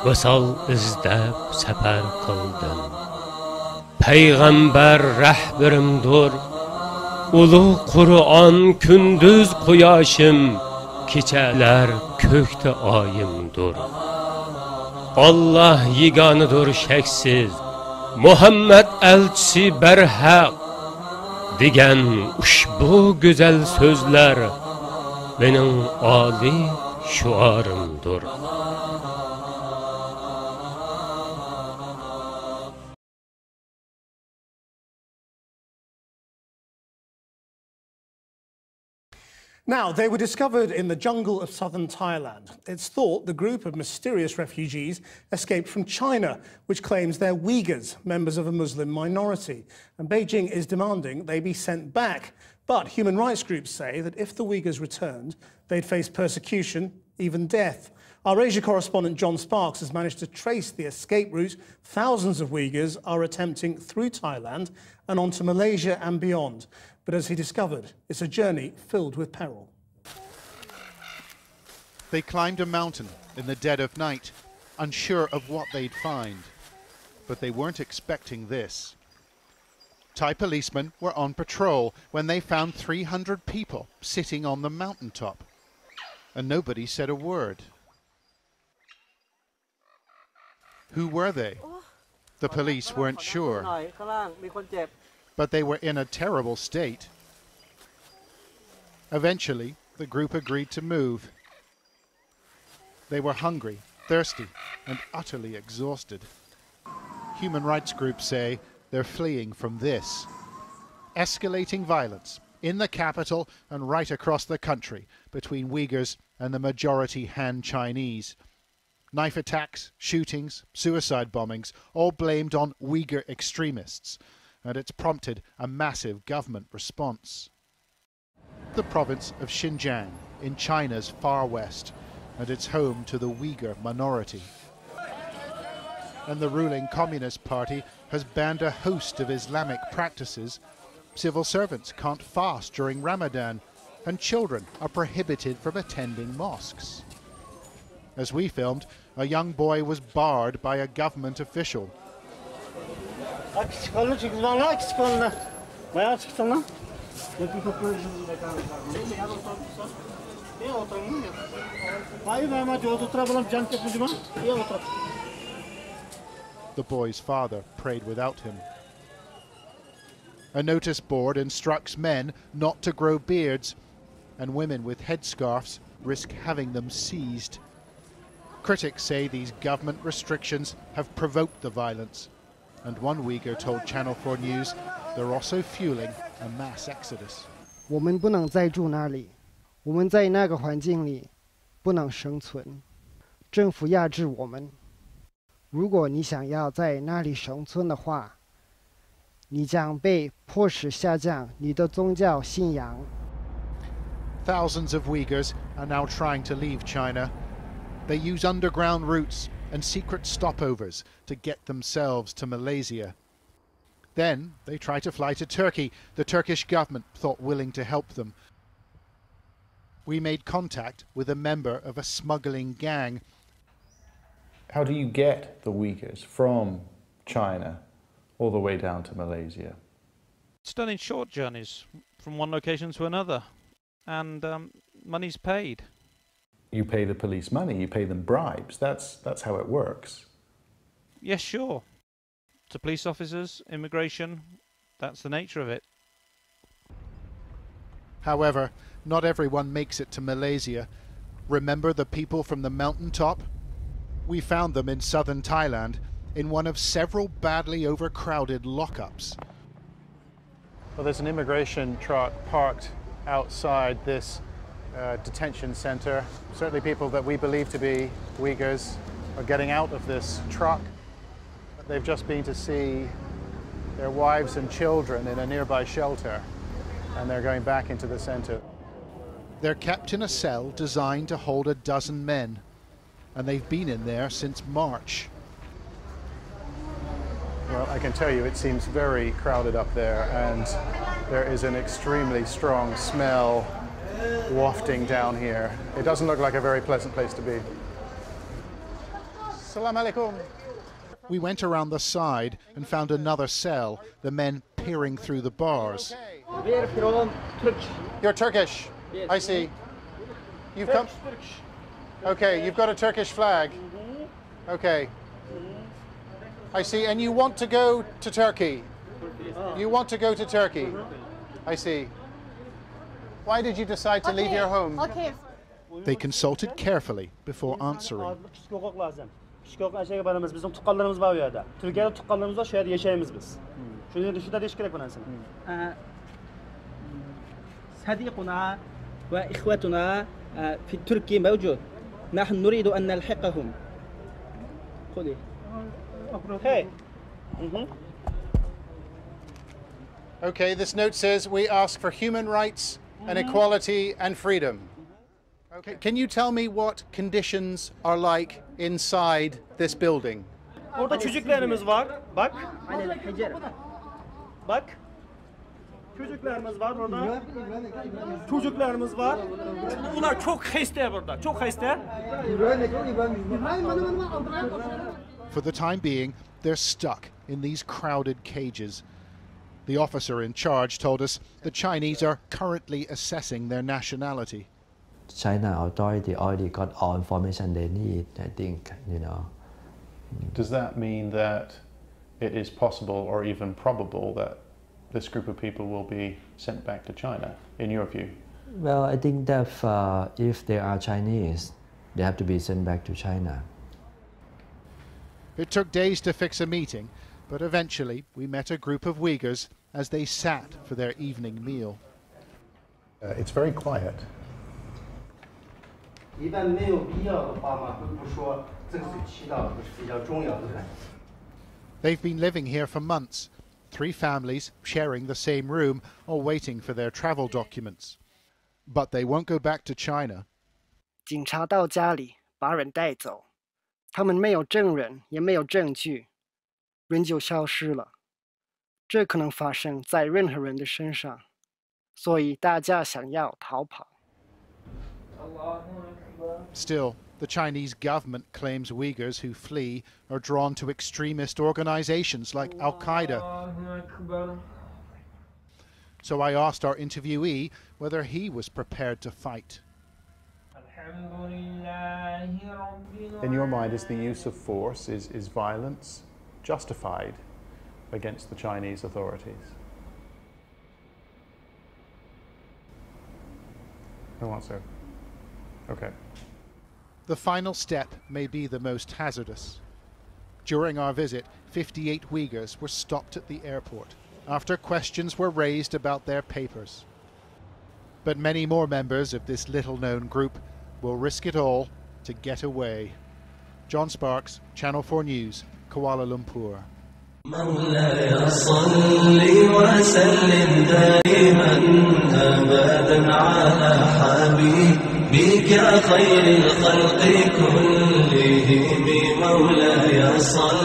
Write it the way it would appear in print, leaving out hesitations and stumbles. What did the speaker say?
Vısal izlep sefer kıldım. Peygamber rehberimdir. Ulu Kur'an kündüz kuyaşım, keçeler kökte ayımdır. Allah yiganıdır şeksiz, Muhammed elçisi berhak. Digen uşbu güzel sözler benim âli şuarımdır. Now, they were discovered in the jungle of southern Thailand. It's thought the group of mysterious refugees escaped from China, which claims they're Uyghurs, members of a Muslim minority. And Beijing is demanding they be sent back. But human rights groups say that if the Uyghurs returned, they'd face persecution, even death. Our Asia correspondent John Sparks has managed to trace the escape route thousands of Uyghurs are attempting through Thailand and onto Malaysia and beyond. But as he discovered, it's a journey filled with peril. They climbed a mountain in the dead of night, unsure of what they'd find. But they weren't expecting this. Thai policemen were on patrol when they found 300 people sitting on the mountaintop. And nobody said a word. Who were they? The police weren't sure. But they were in a terrible state. Eventually, the group agreed to move. They were hungry, thirsty, and utterly exhausted. Human rights groups say they're fleeing from this. Escalating violence in the capital and right across the country between Uyghurs and the majority Han Chinese. Knife attacks, shootings, suicide bombings, all blamed on Uyghur extremists. And it's prompted a massive government response. The province of Xinjiang in China's far west, and it's home to the Uyghur minority. And the ruling Communist Party has banned a host of Islamic practices. Civil servants can't fast during Ramadan, and children are prohibited from attending mosques. As we filmed, a young boy was barred by a government official. The boy's father prayed without him. A notice board instructs men not to grow beards, and women with headscarves risk having them seized. Critics say these government restrictions have provoked the violence. And one Uyghur told Channel 4 News they're also fueling a mass exodus. 我们不能再住那里，我们在那个环境里不能生存，政府压制我们。如果你想要在那里生存的话，你将被迫使下降你的宗教信仰。Thousands of Uyghurs are now trying to leave China. They use underground routes and secret stopovers to get themselves to Malaysia. Then they try to fly to Turkey, the Turkish government thought willing to help them. We made contact with a member of a smuggling gang. How do you get the Uyghurs from China all the way down to Malaysia? It's done in short journeys from one location to another, and money's paid. You pay the police money, you pay them bribes. That's how it works. Yes, sure. To police officers, immigration, that's the nature of it. However, not everyone makes it to Malaysia. Remember the people from the mountaintop? We found them in southern Thailand in one of several badly overcrowded lockups. Well, there's an immigration truck parked outside this detention center. Certainly people that we believe to be Uyghurs are getting out of this truck. They've just been to see their wives and children in a nearby shelter, and they're going back into the center. They're kept in a cell designed to hold a dozen men, and they've been in there since March. Well, I can tell you it seems very crowded up there, and there is an extremely strong smell wafting down here. It doesn't look like a very pleasant place to be. Assalamu alaikum. We went around the side and found another cell, the men peering through the bars. We're from Turkish. You're Turkish? Yes. I see. You've come... Okay, you've got a Turkish flag. Okay. I see, and you want to go to Turkey? You want to go to Turkey? I see. Why did you decide to leave your home? Okay. They consulted carefully before answering. Bizim tuqqanlarımız var bu yerdə. Türkiyədə tuqqanlarımız var, şəhərdə yaşayırıq biz. Şunu düşündə deyiş gerek bana sana. صديقنا وإخوتنا في تركيا موجود. نحن نريد أن نلحقهم. خذي. Hey. Okay, this note says we ask for human rights and equality and freedom. Okay, can you tell me what conditions are like inside this building? Orada çocuklarımız var. Bak. Bak. Çocuklarımız var orada. Çocuklarımız var. Bunlar çok hasta burada. Çok hasta. For the time being, they're stuck in these crowded cages. The officer in charge told us the Chinese are currently assessing their nationality. China authority already got all information they need, I think, Does that mean that it is possible or even probable that this group of people will be sent back to China, in your view? Well, I think that if they are Chinese, they have to be sent back to China. It took days to fix a meeting, but eventually we met a group of Uyghurs as they sat for their evening meal. It's very quiet. They've been living here for months, 3 families sharing the same room, all waiting for their travel documents. But they won't go back to China. 警察到家里把人带走，他们没有证人，也没有证据，人就消失了。这可能发生在任何人的身上，所以大家想要逃跑。 Still, the Chinese government claims Uyghurs who flee are drawn to extremist organizations like Al-Qaeda. So I asked our interviewee whether he was prepared to fight. In your mind, is the use of force, is violence justified against the Chinese authorities? No answer. Okay. The final step may be the most hazardous. During our visit, 58 Uyghurs were stopped at the airport after questions were raised about their papers. But many more members of this little-known group will risk it all to get away. John Sparks, Channel 4 News, Kuala Lumpur. مولاي صل وسلم دائما أبدا على حبيبك خير الخلق كلهم مولاي صل